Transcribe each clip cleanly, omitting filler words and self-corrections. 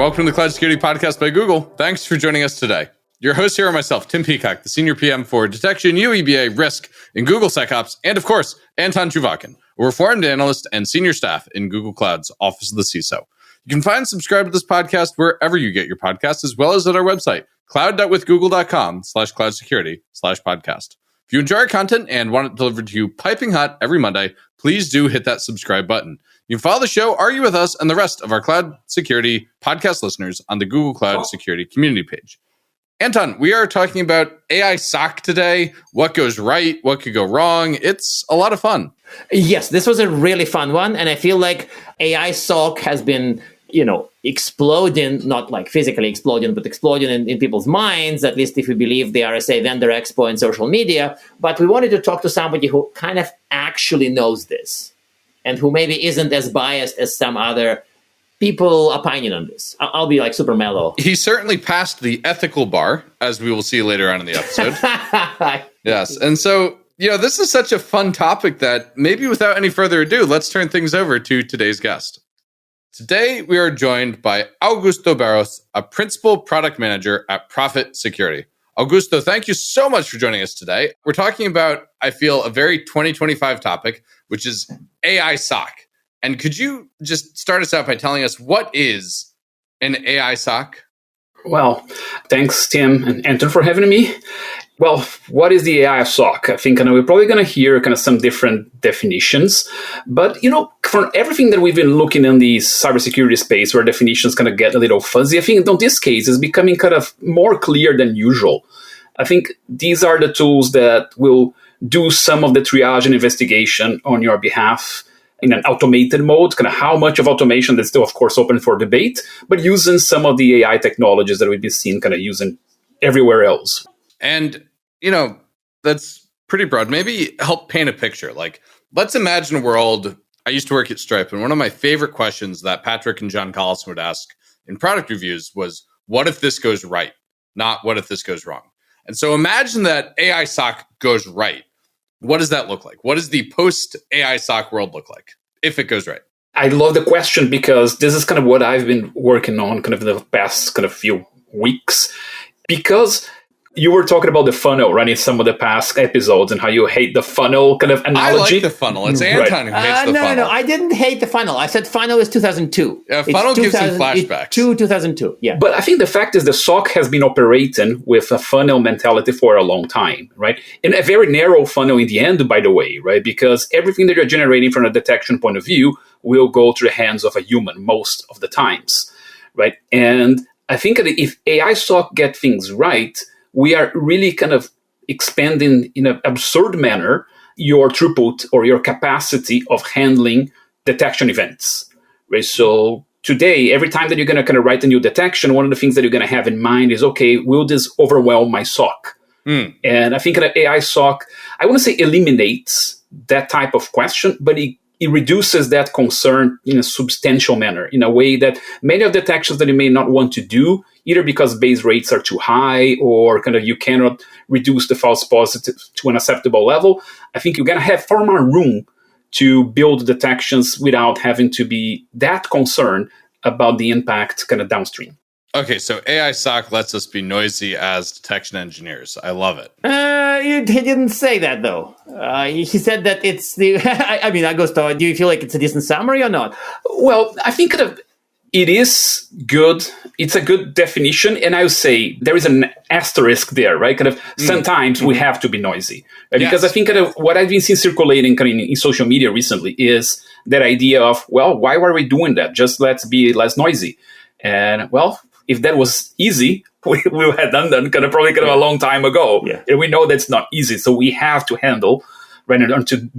Welcome to the Cloud Security Podcast by Google. Thanks for joining us today. Your host here are myself, Tim Peacock, the Senior PM for Detection, UEBA, Risk in Google SecOps, and of course, Anton Chuvakin, a reformed analyst and senior staff in Google Cloud's Office of the CISO. You can find and subscribe to this podcast wherever you get your podcasts, as well as at our website, cloud.withgoogle.com/cloud-security/podcast. If you enjoy our content and want it delivered to you piping hot every Monday, please do hit that subscribe button. You can follow the show, argue with us, and the rest of our Cloud Security podcast listeners on the Google Cloud Security community page. Anton, we are talking about AI SOC today, what goes right, what could go wrong. It's a lot of fun. Yes, this was a really fun one. And I feel like AI SOC has been, exploding, not like physically exploding, but exploding in people's minds, at least if we believe the RSA Vendor Expo and social media. But we wanted to talk to somebody who kind of actually knows this and who maybe isn't as biased as some other people opinion on this. I'll be like super mellow. He certainly passed the ethical bar, as we will see later on in the episode. Yes. And so, this is such a fun topic that maybe without any further ado, let's turn things over to today's guest. Today, we are joined by Augusto Barros, a principal product manager at Profit Security. Augusto, thank you so much for joining us today. We're talking about, I feel, a very 2025 topic, which is AI SOC. And could you just start us out by telling us what is an AI SOC? Well, thanks, Tim and Anton, for having me. Well, what is the AI SOC? I think we're probably going to hear some different definitions. But, for everything that we've been looking in the cybersecurity space where definitions kind of get a little fuzzy, I think in this case is becoming kind of more clear than usual. I think these are the tools that will do some of the triage and investigation on your behalf in an automated mode, kind of how much of automation that's still, of course, open for debate, but using some of the AI technologies that we've been seeing kind of using everywhere else. And, that's pretty broad. Maybe help paint a picture. Like, let's imagine a world. I used to work at Stripe, and one of my favorite questions that Patrick and John Collison would ask in product reviews was, what if this goes right? Not what if this goes wrong? And so imagine that AI SOC goes right. What does that look like? What does the post-AI SOC world look like if it goes right? I love the question because this is kind of what I've been working on kind of the past kind of few weeks. Because you were talking about the funnel, right, in some of the past episodes and how you hate the funnel kind of analogy. I like the funnel. It's Anton who hates the funnel. No, I didn't hate the funnel. I said funnel is 2002. Funnel gives you flashbacks. 2002, yeah. But I think the fact is the SOC has been operating with a funnel mentality for a long time, right? In a very narrow funnel in the end, by the way, right? Because everything that you're generating from a detection point of view will go to the hands of a human most of the times, right? And I think that if AI SOC get things right, we are really kind of expanding in an absurd manner your throughput or your capacity of handling detection events, right? So today, every time that you're going to kind of write a new detection, one of the things that you're going to have in mind is, okay, will this overwhelm my SOC? And I think that AI SOC, I want to say eliminates that type of question, but it reduces that concern in a substantial manner, in a way that many of the detections that you may not want to do, either because base rates are too high or kind of you cannot reduce the false positive to an acceptable level, I think you're going to have far more room to build detections without having to be that concerned about the impact kind of downstream. Okay, so AI SOC lets us be noisy as detection engineers. I love it. He didn't say that, though. He said that it's the... I mean, Augusto, do you feel like it's a decent summary or not? Well, I think it is good. It's a good definition. And I would say there is an asterisk there, right? Kind of sometimes we have to be noisy. Right? Because I think what I've been seeing circulating kind of in social media recently is that idea of, well, why were we doing that? Just let's be less noisy. And, well, if that was easy, we had done that probably a long time ago. Yeah. And we know that's not easy. So we have to handle, right, and to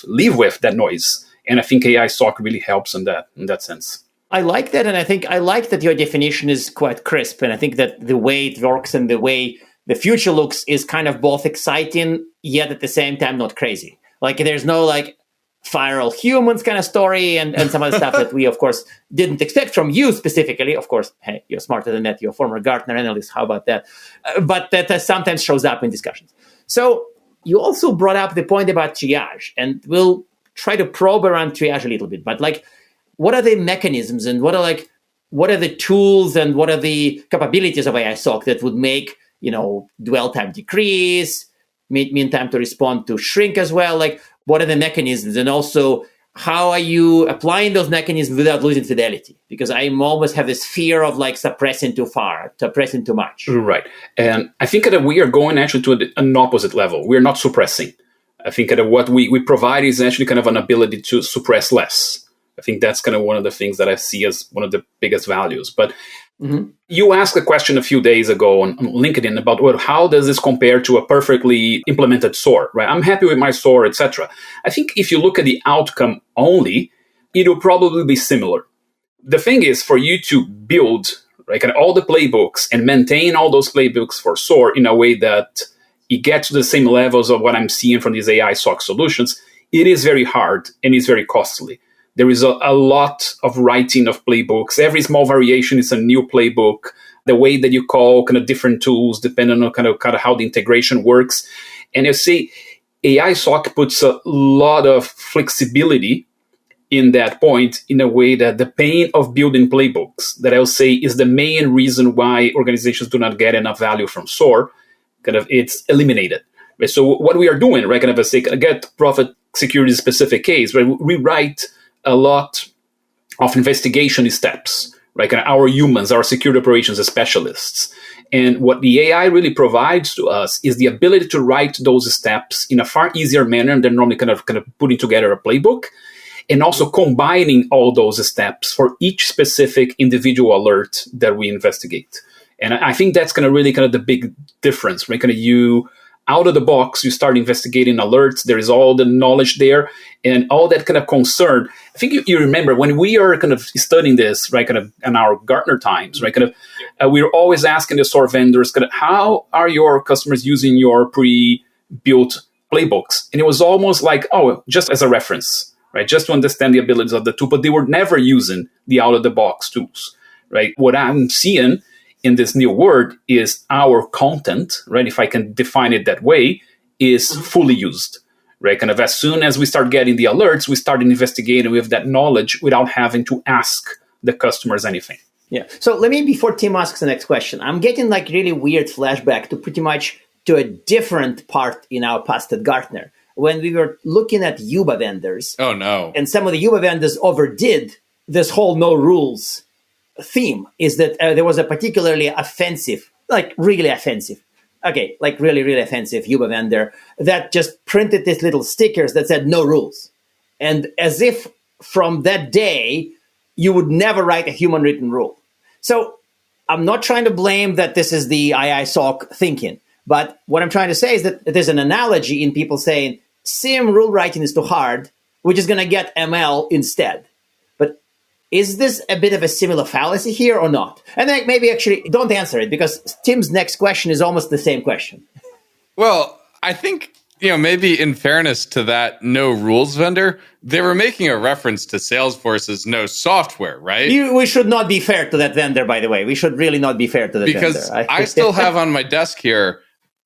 live with that noise. And I think AI SOC really helps in that sense. I like that. And I like that your definition is quite crisp. And I think that the way it works and the way the future looks is kind of both exciting, yet at the same time not crazy. Like there's no like viral humans kind of story and some other stuff that we, of course, didn't expect from you specifically. Of course, hey, you're smarter than that. You're a former Gartner analyst. How about that? But that sometimes shows up in discussions. So you also brought up the point about triage, and we'll try to probe around triage a little bit. But like, what are the mechanisms and what are like what are the tools and what are the capabilities of AI SOC that would make, dwell time decrease, mean time to respond to shrink as well? Like, what are the mechanisms? And also, how are you applying those mechanisms without losing fidelity? Because I almost have this fear of like suppressing too far, suppressing too much. Right. And I think that we are going actually to an opposite level. We're not suppressing. I think that what we provide is actually kind of an ability to suppress less. I think that's kind of one of the things that I see as one of the biggest values. But you asked a question a few days ago on LinkedIn about, well, how does this compare to a perfectly implemented SOAR, right? I'm happy with my SOAR, etc. I think if you look at the outcome only, it'll probably be similar. The thing is for you to build kind of all the playbooks and maintain all those playbooks for SOAR in a way that it gets to the same levels of what I'm seeing from these AI SOC solutions, it is very hard and it's very costly. There is a lot of writing of playbooks. Every small variation is a new playbook. The way that you call kind of different tools, depending on kind of how the integration works. And you see, AI SOC puts a lot of flexibility in that point in a way that the pain of building playbooks, that I'll say is the main reason why organizations do not get enough value from SOAR, kind of it's eliminated. Right? So what we are doing, right, kind of a get profit security specific case, right, we write a lot of investigation steps, right? And our humans, our security operations specialists. And what the AI really provides to us is the ability to write those steps in a far easier manner than normally kind of putting together a playbook, and also combining all those steps for each specific individual alert that we investigate. And I think that's kind of really kind of the big difference, right? Kind of you out of the box, you start investigating alerts. There is all the knowledge there and all that kind of concern. I think you remember when we are kind of studying this, right, kind of in our Gartner times, right, kind of we were always asking the SOAR vendors, kind of, how are your customers using your pre-built playbooks? And it was almost like, oh, just as a reference, right, just to understand the abilities of the tool, but they were never using the out-of-the-box tools, right? What I'm seeing in this new word is our content, right? If I can define it that way, is fully used, right? Kind of as soon as we start getting the alerts, we start investigating with that knowledge without having to ask the customers anything. Yeah. So let me, before Tim asks the next question, I'm getting like really weird flashback to pretty much to a different part in our past at Gartner when we were looking at Yuba vendors. Oh no! And some of the Yuba vendors overdid this whole no rules theme. Is that there was a particularly offensive, like really offensive, really offensive Yuba vendor that just printed these little stickers that said no rules. And as if from that day, you would never write a human written rule. So I'm not trying to blame that this is the AI SOC thinking, but what I'm trying to say is that there's an analogy in people saying, SIM rule writing is too hard, we're just going to get ML instead. Is this a bit of a similar fallacy here or not? And then maybe actually don't answer it because Tim's next question is almost the same question. Well, I think, maybe in fairness to that no rules vendor, they were making a reference to Salesforce's no software, right? We should not be fair to that vendor, by the way. We should really not be fair to that vendor. Because I still have on my desk here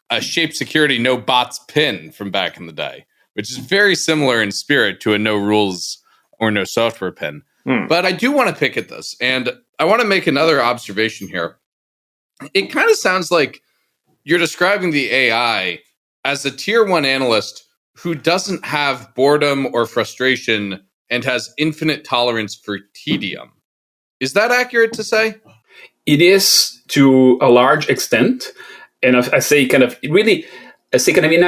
a Shape Security no bots pin from back in the day, which is very similar in spirit to a no rules or no software pin. But I do want to pick at this, and I want to make another observation here. It kind of sounds like you're describing the AI as a tier 1 analyst who doesn't have boredom or frustration and has infinite tolerance for tedium. Is that accurate to say? It is to a large extent. And I say kind of really... I say kind of in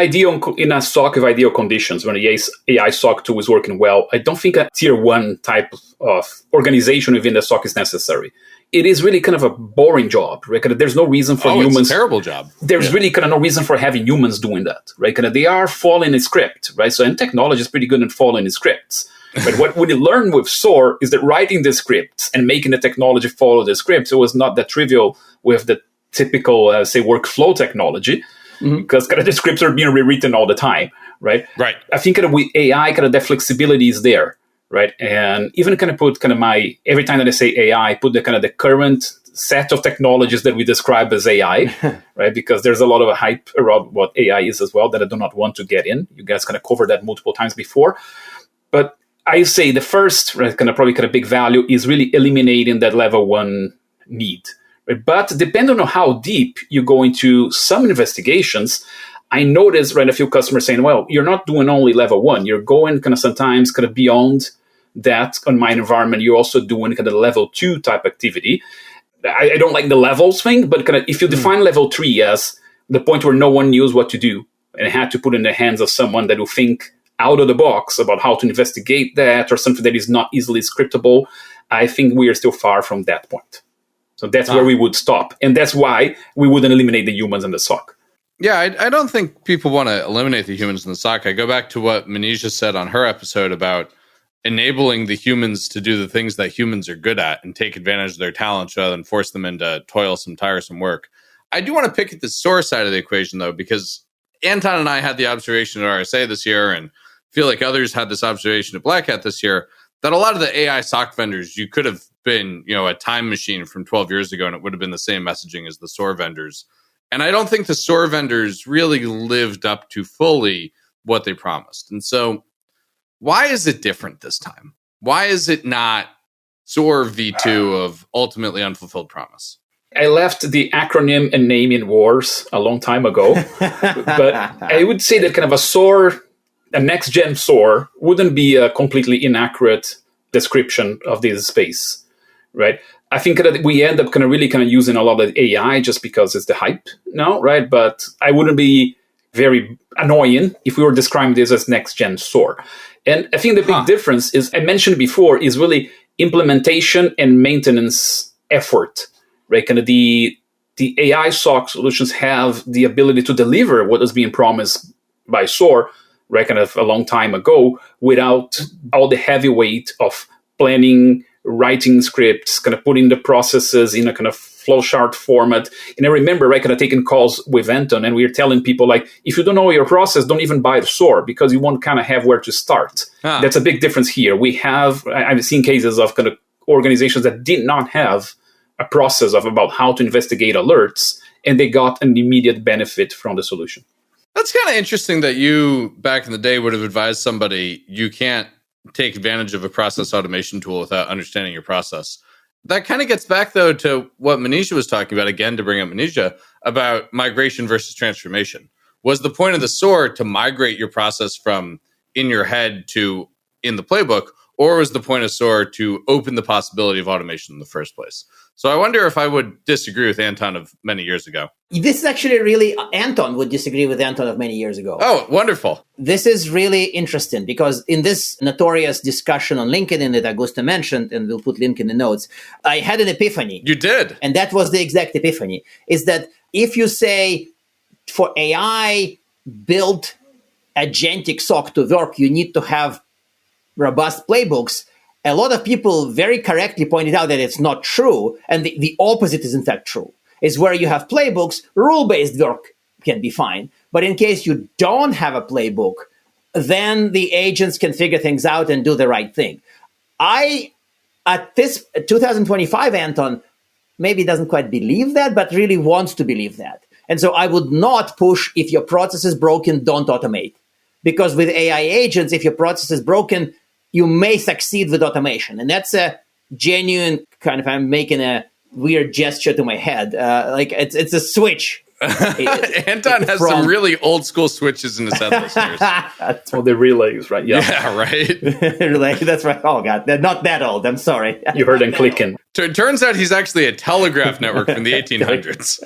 a SOC of ideal conditions, when the AI SOC tool is working well, I don't think a tier 1 type of organization within the SOC is necessary. It is really kind of a boring job, right? Kind of, there's no reason for humans. It's a terrible job. There's really kind of no reason for having humans doing that, right? Kind of, they are following a script, right? So, and technology is pretty good at following the scripts. But what we learn with SOAR is that writing the scripts and making the technology follow the scripts, it was not that trivial with the typical, say, workflow technology. Because kind of the scripts are being rewritten all the time, right? Right. I think kind of with AI, kind of the flexibility is there, right? And even kind of put kind of every time that I say AI, I put the kind of the current set of technologies that we describe as AI, right? Because there's a lot of hype around what AI is as well that I do not want to get in. You guys kind of covered that multiple times before. But I say the first probably big value is really eliminating that level 1 need. Right? But depending on how deep you go into some investigations, I noticed a few customers saying, well, you're not doing only level 1. You're going sometimes beyond that on my environment. You're also doing level 2 type activity. I don't like the levels thing, but if you define level 3 as the point where no one knows what to do and had to put in the hands of someone that will think out of the box about how to investigate that or something that is not easily scriptable, I think we are still far from that point. So that's where we would stop. And that's why we wouldn't eliminate the humans in the SOC. Yeah, I don't think people want to eliminate the humans in the SOC. I go back to what Manisha said on her episode about enabling the humans to do the things that humans are good at and take advantage of their talents rather than force them into toilsome, tiresome work. I do want to pick at the SOAR side of the equation, though, because Anton and I had the observation at RSA this year, and feel like others had this observation at Black Hat this year, that a lot of the AI SOC vendors, you could have been, a time machine from 12 years ago, and it would have been the same messaging as the SOAR vendors. And I don't think the SOAR vendors really lived up to fully what they promised. And so why is it different this time? Why is it not SOAR V2 of ultimately unfulfilled promise? I left the acronym and naming wars a long time ago, but I would say that a SOAR, a next-gen SOAR, wouldn't be a completely inaccurate description of this space, right? I think that we end up really using a lot of AI just because it's the hype now, right? But I wouldn't be very annoying if we were describing this as next-gen SOAR. And I think the big difference is, I mentioned before, is really implementation and maintenance effort, right? The AI SOC solutions have the ability to deliver what is being promised by SOAR, right, a long time ago, without all the heavy weight of planning, writing scripts, putting the processes in a flowchart format. And I remember, taking calls with Anton, and we were telling people, if you don't know your process, don't even buy the SOAR, because you won't have where to start. That's a big difference here. I've seen cases of organizations that did not have a process about how to investigate alerts, and they got an immediate benefit from the solution. That's kind of interesting that you, back in the day, would have advised somebody you can't take advantage of a process automation tool without understanding your process. That kind of gets back, though, to what Manisha was talking about, again, to bring up Manisha, about migration versus transformation. Was the point of the SOAR to migrate your process from in your head to in the playbook, or was the point of SOAR to open the possibility of automation in the first place? So I wonder if I would disagree with Anton of many years ago. This is actually really, Anton would disagree with Anton of many years ago. Oh, wonderful. This is really interesting because in this notorious discussion on LinkedIn that Augusto mentioned, and we'll put link in the notes, I had an epiphany. You did. And that was the exact epiphany, is that if you say for AI built agentic SOC to work, you need to have robust playbooks. A lot of people very correctly pointed out that it's not true, and the opposite is in fact true. Is where you have playbooks, rule-based work can be fine. But in case you don't have a playbook, then the agents can figure things out and do the right thing. At this 2025, Anton maybe doesn't quite believe that, but really wants to believe that. And so I would not push, if your process is broken, don't automate. Because with AI agents, if your process is broken, you may succeed with automation. And that's a genuine I'm making a weird gesture to my head. It's a switch. Anton has some really old school switches in his head, listeners. The relays, right? Yeah, right. Relay, that's right. Oh, God. They're not that old. I'm sorry. You heard them clicking. So it turns out he's actually a telegraph network from the 1800s.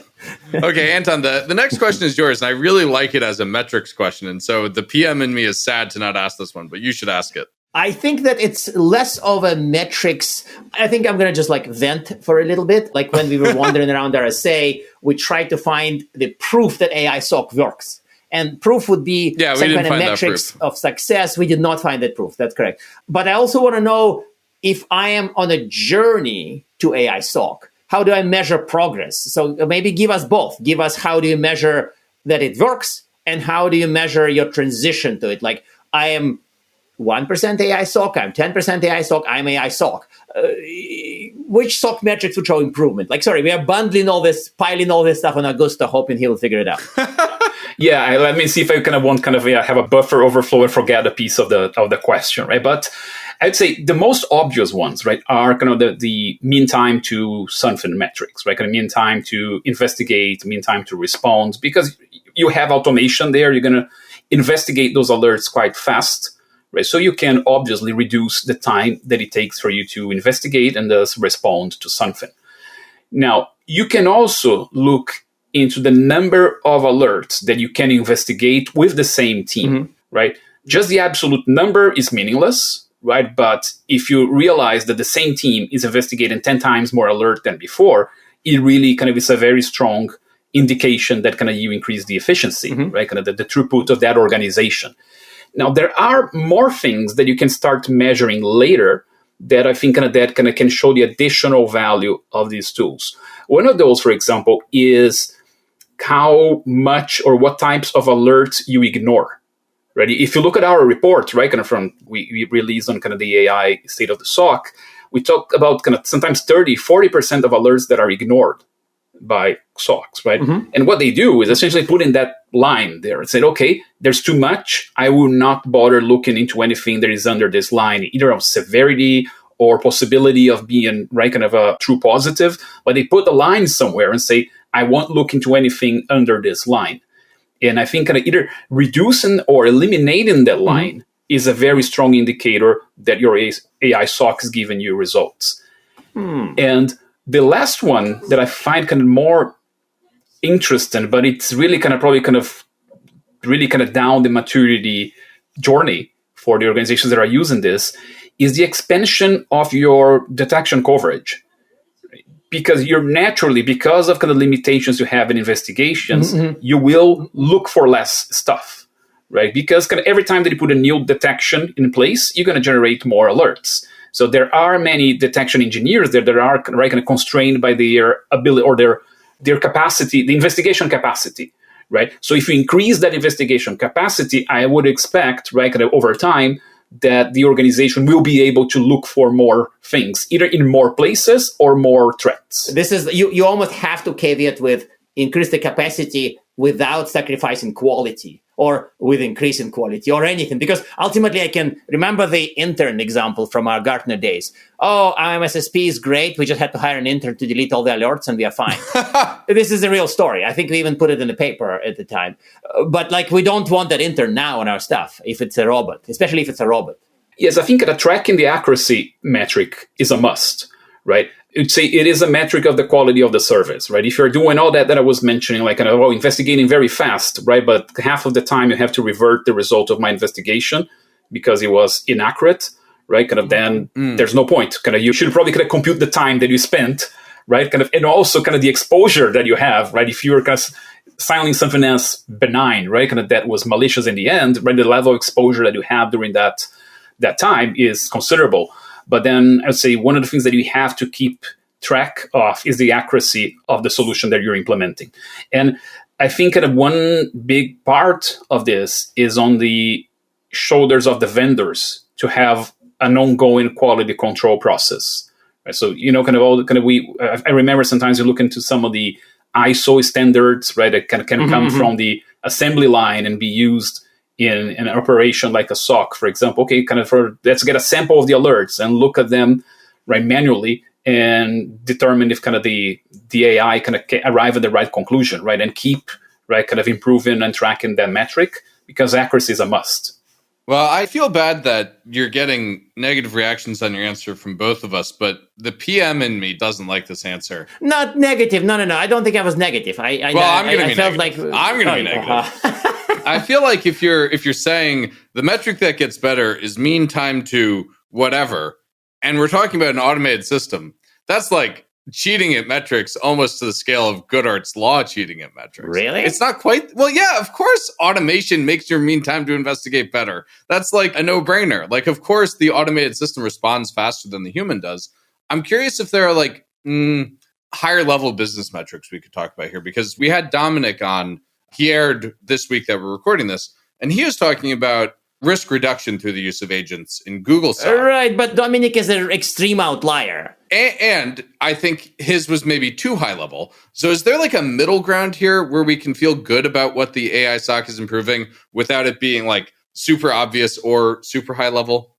Okay, Anton, the next question is yours, and I really like it as a metrics question. And so the PM in me is sad to not ask this one, but you should ask it. I think that it's less of a metrics. I think I'm going to just vent for a little bit. Like when we were wandering around RSA, we tried to find the proof that AI SOC works. And proof would be some kind of metrics of success. We did not find that proof. That's correct. But I also want to know if I am on a journey to AI SOC, how do I measure progress? So maybe give us both. Give us how do you measure that it works and how do you measure your transition to it? Like I am 1% AI SOC, I'm 10% AI SOC, I'm AI SOC. Which SOC metrics would show improvement? We are bundling all this, piling all this stuff on Augusto, hoping he will figure it out. Let me see if I won't have a buffer overflow and forget a piece of the question, right? But I'd say the most obvious ones, right, are kind of the mean time to something metrics, right? Kind of mean time to investigate, mean time to respond, because you have automation there. You're going to investigate those alerts quite fast, right? So you can obviously reduce the time that it takes for you to investigate and thus respond to something. Now, you can also look into the number of alerts that you can investigate with the same team, right? Just the absolute number is meaningless, right? But if you realize that the same team is investigating 10 times more alert than before, it really kind of is a very strong indication that kind of you increase the efficiency, right? Kind of the throughput of that organization. Now, there are more things that you can start measuring later that I think that can show the additional value of these tools. One of those, for example, is how much or what types of alerts you ignore. Right? If you look at our report, right, kind of from we released on kind of the AI state of the SOC, we talk about kind of sometimes 30, 40% of alerts that are ignored by SOCs, right? And what they do is essentially put in that line there and say, okay, there's too much. I will not bother looking into anything that is under this line, either of severity or possibility of being, right, kind of a true positive. But they put the line somewhere and say, I won't look into anything under this line. And I think kind of either reducing or eliminating that line is a very strong indicator that your AI SOC is giving you results. And the last one that I find kind of more interesting, but it's really kind of probably kind of really kind of down the maturity journey for the organizations that are using this, is the expansion of your detection coverage. Because you're naturally, because of kind of limitations you have in investigations, you will look for less stuff, right? Because kind of every time that you put a new detection in place, you're going to generate more alerts. So there are many detection engineers that are right, kind of constrained by their ability or their capacity, the investigation capacity, right? So if you increase that investigation capacity, I would expect, right, kind of over time, that the organization will be able to look for more things, either in more places or more threats. This is you almost have to caveat with increase the capacity without sacrificing quality or with increasing quality or anything. Because ultimately I can remember the intern example from our Gartner days. Oh, MSSP is great. We just had to hire an intern to delete all the alerts and we are fine. This is a real story. I think we even put it in the paper at the time. But like, we don't want that intern now on our stuff if it's a robot, especially if it's a robot. Yes, I think that tracking the accuracy metric is a must, right? You'd say it is a metric of the quality of the service, right? If you're doing all that I was mentioning, like investigating very fast, right? But half of the time you have to revert the result of my investigation because it was inaccurate, right? Kind of then there's no point. Kind of you should probably kind of compute the time that you spent, right? Kind of, and also kind of the exposure that you have, right? If you're kind of filing something as benign, right? Kind of that was malicious in the end, right? The level of exposure that you have during that time is considerable. But then I'd say one of the things that you have to keep track of is the accuracy of the solution that you're implementing. And I think that one big part of this is on the shoulders of the vendors to have an ongoing quality control process. Right? So, I remember sometimes you look into some of the ISO standards, right, that can come from the assembly line and be used in an operation like a SOC, for example. Okay, let's get a sample of the alerts and look at them, right, manually and determine if kind of the AI kind of arrive at the right conclusion, right, and keep, right, kind of improving and tracking that metric, because accuracy is a must. Well, I feel bad that you're getting negative reactions on your answer from both of us, but the PM in me doesn't like this answer. Not negative. No. I don't think I was negative. I'm going to be negative. I'm going to be negative. I feel like if you're saying the metric that gets better is mean time to whatever, and we're talking about an automated system, that's like cheating at metrics almost to the scale of Goodhart's law cheating at metrics. Really? It's not quite. Well, yeah, of course, automation makes your mean time to investigate better. That's like a no-brainer. Like, of course, the automated system responds faster than the human does. I'm curious if there are like higher level business metrics we could talk about here, because we had Dominic on. He aired this week that we're recording this, and he was talking about risk reduction through the use of agents in Google SOC. Right, but Dominic is an extreme outlier. And I think his was maybe too high level. So is there like a middle ground here where we can feel good about what the AI SOC is improving without it being like super obvious or super high level?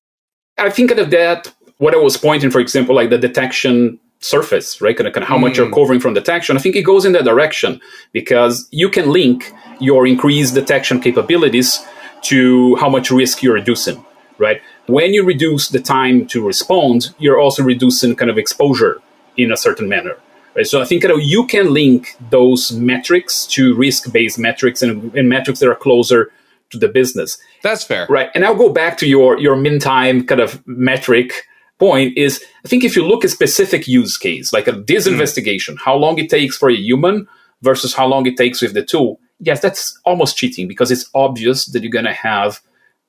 I think that what I was pointing, for example, like the detection surface, right? Kind of how much you're covering from detection. I think it goes in that direction because you can link your increased detection capabilities to how much risk you're reducing, right? When you reduce the time to respond, you're also reducing kind of exposure in a certain manner. Right? So I think you can link those metrics to risk-based metrics and metrics that are closer to the business. That's fair. Right. And I'll go back to your mean time kind of metric point is, I think if you look at specific use case, like this investigation, how long it takes for a human versus how long it takes with the tool, yes, that's almost cheating because it's obvious that you're going to have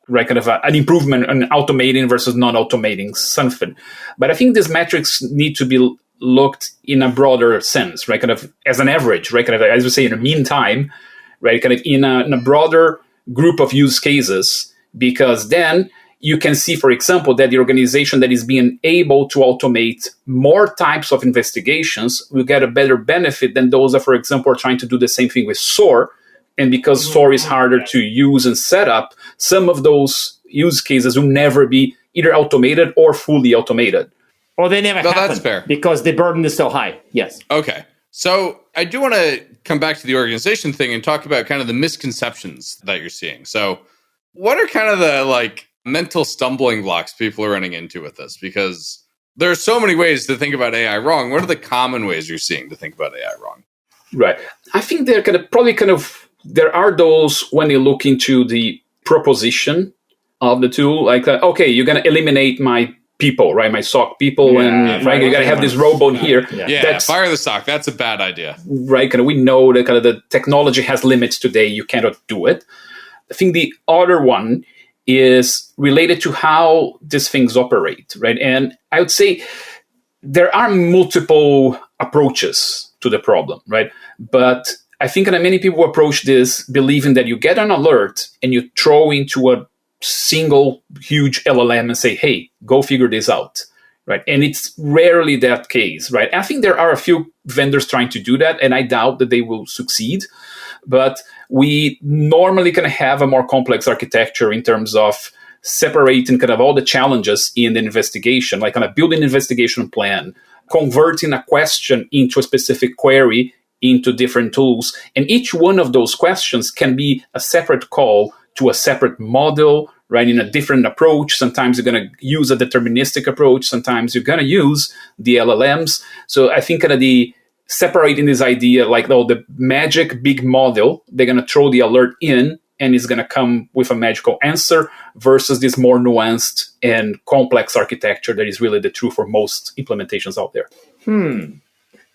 right, kind of an improvement in automating versus non-automating something. But I think these metrics need to be looked in a broader sense, right? Kind of as an average, right? Kind of, as we say, in the meantime, right? Kind of in a broader group of use cases, because then you can see, for example, that the organization that is being able to automate more types of investigations will get a better benefit than those that, for example, are trying to do the same thing with SOAR. And because SOAR is harder to use and set up, some of those use cases will never be either automated or fully automated. Or they never happen. That's fair. Because the burden is so high. Yes. Okay. So I do want to come back to the organization thing and talk about kind of the misconceptions that you're seeing. So what are kind of the mental stumbling blocks people are running into with this? Because there are so many ways to think about AI wrong. What are the common ways you're seeing to think about AI wrong? Right. I think they're there are those when you look into the proposition of the tool, like, okay, you're going to eliminate my people, right? My SOC people, and right, you got to have this robot here. Yeah, fire the SOC. That's a bad idea. Right. Kind of, we know that kind of the technology has limits today. You cannot do it. I think the other one is related to how these things operate, right? And I would say there are multiple approaches to the problem, right? But I think that many people approach this believing that you get an alert and you throw into a single huge LLM and say, hey, go figure this out, right? And it's rarely that case, right? I think there are a few vendors trying to do that, and I doubt that they will succeed. But we normally can have a more complex architecture in terms of separating kind of all the challenges in the investigation, like kind of building an investigation plan, converting a question into a specific query into different tools. And each one of those questions can be a separate call to a separate model, right, in a different approach. Sometimes you're going to use a deterministic approach. Sometimes you're going to use the LLMs. So I think kind of the separating this idea, like, the magic big model, they're going to throw the alert in and it's going to come with a magical answer versus this more nuanced and complex architecture that is really the truth for most implementations out there.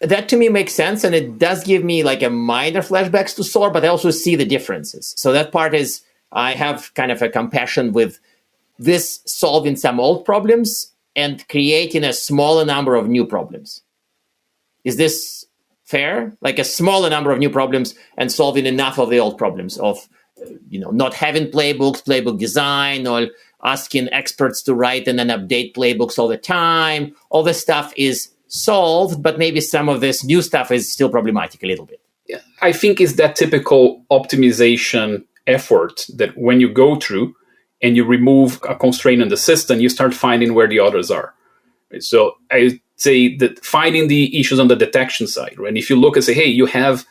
That to me makes sense, and it does give me a minor flashbacks to SOAR, but I also see the differences. So that part is, I have kind of a compassion with this solving some old problems and creating a smaller number of new problems. Is this fair? Like a smaller number of new problems and solving enough of the old problems of, not having playbooks, playbook design, or asking experts to write and then update playbooks all the time. All this stuff is solved, but maybe some of this new stuff is still problematic a little bit. Yeah, I think it's that typical optimization effort that when you go through and you remove a constraint in the system, you start finding where the others are. Right? So I say that finding the issues on the detection side, right? And if you look and say, hey, you have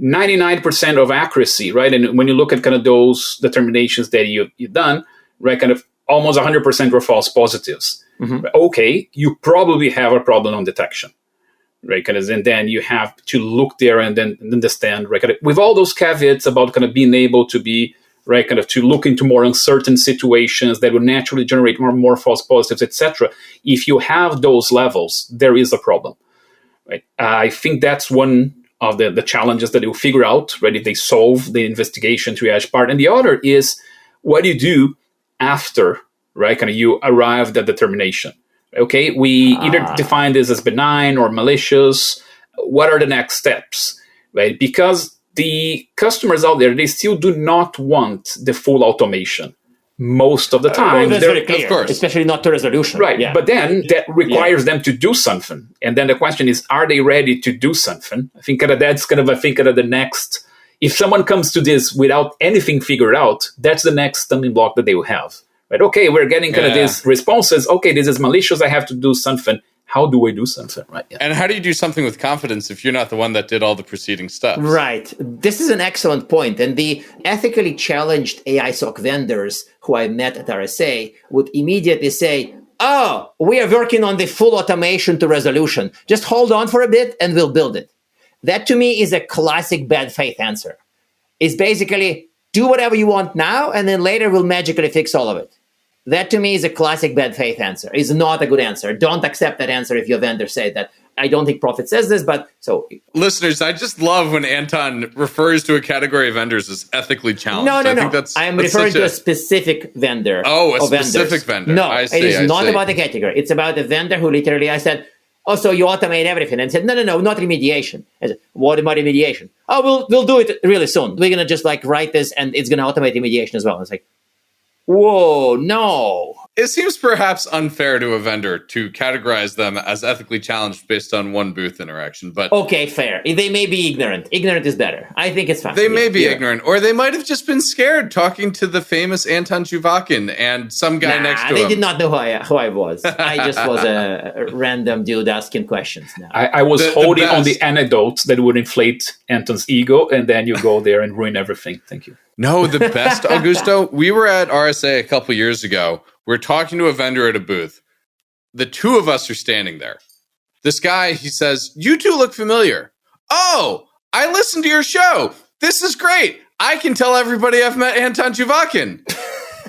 99% of accuracy, right? And when you look at kind of those determinations that you've done, right, kind of almost 100% were false positives. Mm-hmm. Okay, you probably have a problem on detection, right? And then you have to look there and then understand, right? With all those caveats about kind of being able to be, right, kind of to look into more uncertain situations that will naturally generate more false positives, etc. If you have those levels, there is a problem, right? I think that's one of the challenges that you'll figure out, right, if they solve the investigation triage part. And the other is, what do you do after, right, kind of you arrived at determination? Okay, we either define this as benign or malicious. What are the next steps, right? Because the customers out there, they still do not want the full automation. Most of the time, that's very clear, of course, especially not to resolution. Right, yeah. But then that requires them to do something. And then the question is, are they ready to do something? I think that's kind of, the next, if someone comes to this without anything figured out, that's the next stumbling block that they will have. right? Okay, we're getting kind of these responses. Okay, this is malicious. I have to do something. How do I do something, right? Yeah. And how do you do something with confidence if you're not the one that did all the preceding steps? Right. This is an excellent point. And the ethically challenged AI SOC vendors who I met at RSA would immediately say, oh, we are working on the full automation to resolution. Just hold on for a bit and we'll build it. That to me is a classic bad faith answer. It's basically do whatever you want now and then later we'll magically fix all of it. That to me is a classic bad faith answer. It's not a good answer. Don't accept that answer if your vendor said that. I don't think Prophet says this, but so. Listeners, I just love when Anton refers to a category of vendors as ethically challenged. No. I'm referring to a specific vendor. Oh, a specific vendor. No, it is not about the category. It's about a vendor who literally, I said, oh, so you automate everything. And said, no, not remediation. I said, what about remediation? Oh, we'll do it really soon. We're going to just write this and it's going to automate remediation as well. It's like, whoa, no. It seems perhaps unfair to a vendor to categorize them as ethically challenged based on one booth interaction, but... Okay, fair. They may be ignorant. Ignorant is better. I think it's fine. They may be ignorant, or they might have just been scared talking to the famous Anton Chuvakin and some guy next to him. They did not know who I was. I just was a random dude asking questions now. I was holding on the anecdotes that would inflate Anton's ego, and then you go there and ruin everything. Thank you. No, the best, Augusto, we were at RSA a couple years ago. We're talking to a vendor at a booth. The two of us are standing there. This guy, he says, you two look familiar. Oh, I listened to your show. This is great. I can tell everybody I've met Anton Chuvakin.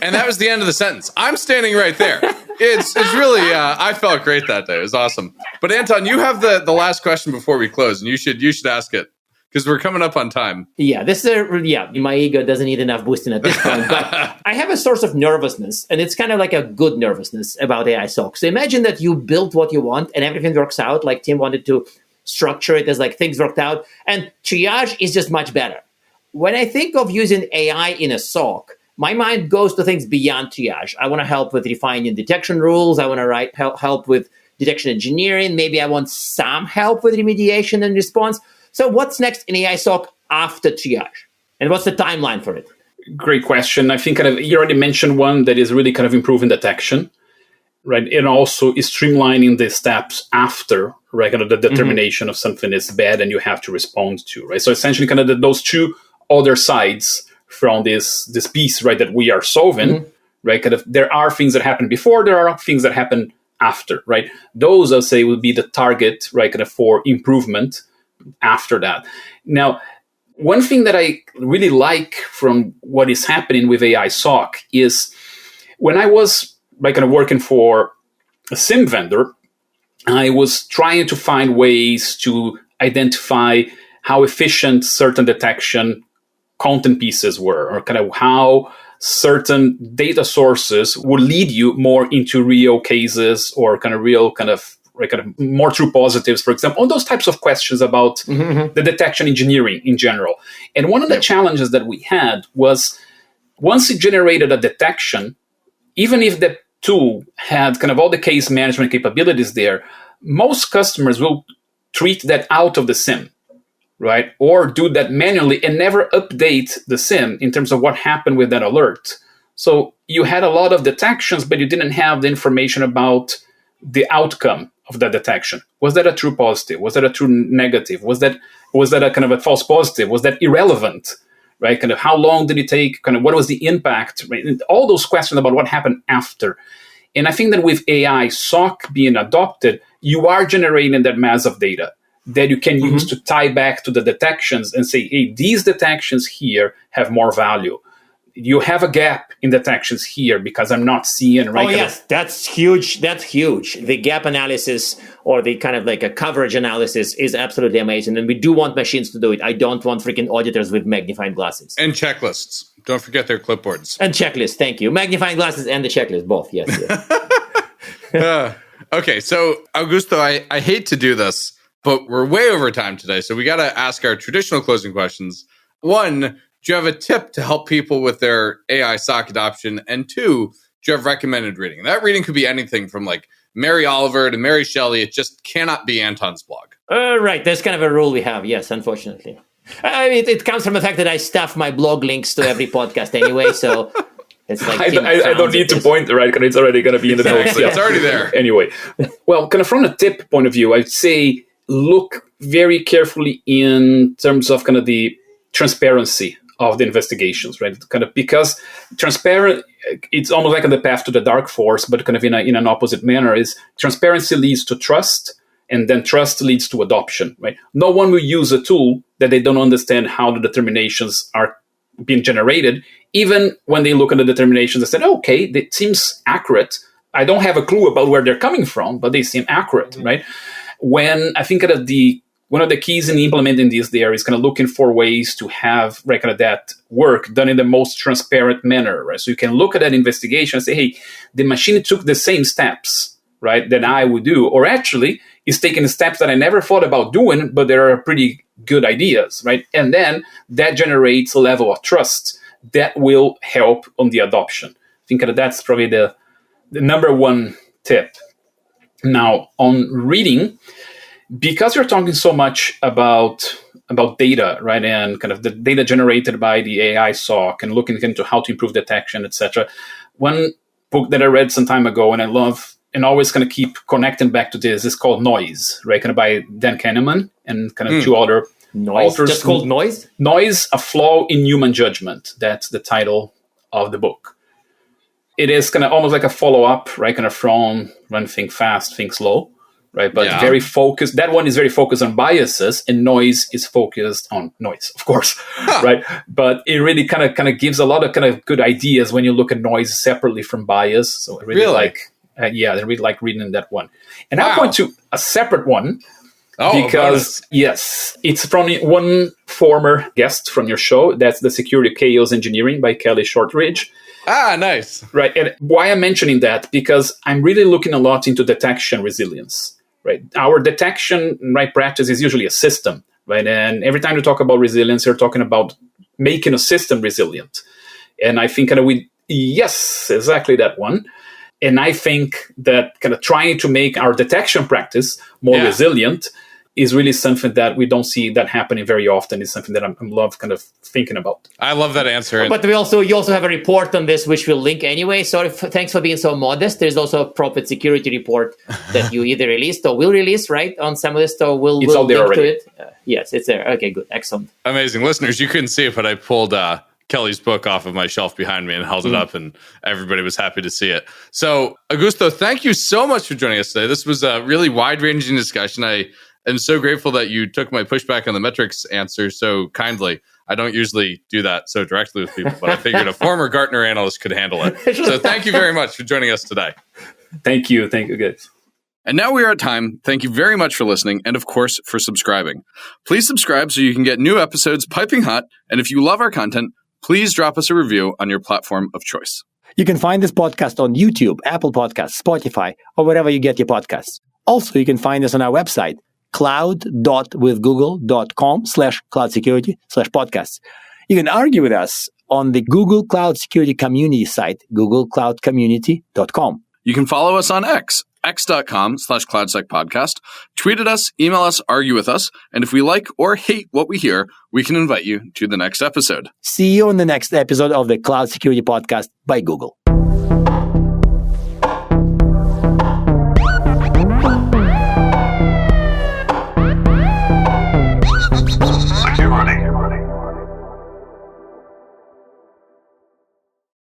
And that was the end of the sentence. I'm standing right there. It's really, I felt great that day. It was awesome. But Anton, you have the last question before we close, and you should ask it. Because we're coming up on time. Yeah, my ego doesn't need enough boosting at this point. But I have a source of nervousness, and it's kind of like a good nervousness about AI SOC. So imagine that you built what you want, and everything works out. Like Tim wanted to structure it as things worked out. And triage is just much better. When I think of using AI in a SOC, my mind goes to things beyond triage. I want to help with refining detection rules. I want to help with detection engineering. Maybe I want some help with remediation and response. So what's next in AI SOC after triage? And what's the timeline for it? Great question. I think you already mentioned one that is really kind of improving detection, right? And also is streamlining the steps after, right? Kind of the determination of something is bad and you have to respond to, right? So essentially kind of those two other sides from this piece, right, that we are solving, right? Kind of there are things that happen before, there are things that happen after, right? Those, I'll say, would be the target, right, kind of for improvement after that. Now, one thing that I really like from what is happening with AI SOC is when I was kind of working for a SIM vendor, I was trying to find ways to identify how efficient certain detection content pieces were, or kind of how certain data sources would lead you more into real cases or kind of real kind of more true positives, for example, on those types of questions about the detection engineering in general. And one of the challenges that we had was once it generated a detection, even if the tool had kind of all the case management capabilities there, most customers will treat that out of the SIM, right? Or do that manually and never update the SIM in terms of what happened with that alert. So you had a lot of detections, but you didn't have the information about the outcome of that detection. Was that a true positive? Was that a true negative? Was that a kind of a false positive? Was that irrelevant? Right? Kind of how long did it take? Kind of what was the impact? Right? And all those questions about what happened after. And I think that with AI SOC being adopted, you are generating that mass of data that you can use to tie back to the detections and say, hey, these detections here have more value. You have a gap in detections here because I'm not seeing. Right? Oh, yes, that's huge. That's huge. The gap analysis or the kind of like a coverage analysis is absolutely amazing. And we do want machines to do it. I don't want freaking auditors with magnifying glasses. And checklists. Don't forget their clipboards. And checklists. Thank you. Magnifying glasses and the checklist, both. Yes. Okay, so Augusto, I hate to do this, but we're way over time today. So we got to ask our traditional closing questions. One, do you have a tip to help people with their AI SOC adoption? And two, do you have recommended reading? And that reading could be anything from like Mary Oliver to Mary Shelley. It just cannot be Anton's blog. Right. That's kind of a rule we have. Yes, unfortunately. I mean, it comes from the fact that I stuff my blog links to every podcast anyway. So It's like I don't need to point, right? Because it's already going to be in the notes. It's already there. Anyway, well, kind of from a tip point of view, I'd say look very carefully in terms of kind of the transparency of the investigations, right? Kind of because transparent, it's almost like on the path to the dark force, but kind of in an opposite manner. Is transparency leads to trust, and then trust leads to adoption, right? No one will use a tool that they don't understand how the determinations are being generated, even when they look at the determinations and say, okay, that seems accurate. I don't have a clue about where they're coming from, but they seem accurate, right? When I think that one of the keys in implementing this there is kind of looking for ways to have kind of that work done in the most transparent manner, right? So you can look at that investigation and say, hey, the machine took the same steps, right, that I would do, or actually is taking steps that I never thought about doing, but they are pretty good ideas, right? And then that generates a level of trust that will help on the adoption. I think that that's probably the number one tip. Now, on reading, because you're talking so much about data, right, and kind of the data generated by the AI SOC and looking into how to improve detection, etc. One book that I read some time ago and I love and always kind of keep connecting back to this is called Noise, right, kind of by Dan Kahneman and kind of two other authors. Just called Noise? Noise, A Flaw in Human Judgment. That's the title of the book. It is kind of almost like a follow-up, right, kind of from Run, Think Fast, Think Slow, right? But very focused. That one is very focused on biases, and Noise is focused on noise, of course, right? But it really kind of gives a lot of kind of good ideas when you look at noise separately from bias. So I really like, I really like reading that one. And I'll point to a separate one because, yes, it's from one former guest from your show. That's the Security Chaos Engineering by Kelly Shortridge. Ah, nice. Right. And why I'm mentioning that? Because I'm really looking a lot into detection resilience. Right. Our detection practice is usually a system, right? And every time you talk about resilience, you're talking about making a system resilient. And I think yes, exactly that one. And I think that kind of trying to make our detection practice more resilient is really something that we don't see that happening very often. It's something that I love kind of thinking about. I love that answer. But you also have a report on this, which we'll link anyway. So thanks for being so modest. There's also a Profit Security report that you either released or will release, right, on some of this. So we'll link to it. Yes, it's there. Okay, good. Excellent. Amazing. Listeners, you couldn't see it, but I pulled Kelly's book off of my shelf behind me and held it up, and everybody was happy to see it. So, Augusto, thank you so much for joining us today. This was a really wide-ranging discussion. I'm so grateful that you took my pushback on the metrics answer so kindly. I don't usually do that so directly with people, but I figured a former Gartner analyst could handle it. So thank you very much for joining us today. Thank you. Thank you, guys. And now we are at time. Thank you very much for listening and, of course, for subscribing. Please subscribe so you can get new episodes piping hot. And if you love our content, please drop us a review on your platform of choice. You can find this podcast on YouTube, Apple Podcasts, Spotify, or wherever you get your podcasts. Also, you can find us on our website, cloud.withgoogle.com/cloud-security/podcasts. You can argue with us on the Google Cloud Security Community site, googlecloudcommunity.com. You can follow us on x.com/cloudsecpodcast, tweet at us, email us, argue with us, and if we like or hate what we hear, we can invite you to the next episode. See you on the next episode of the Cloud Security Podcast by Google.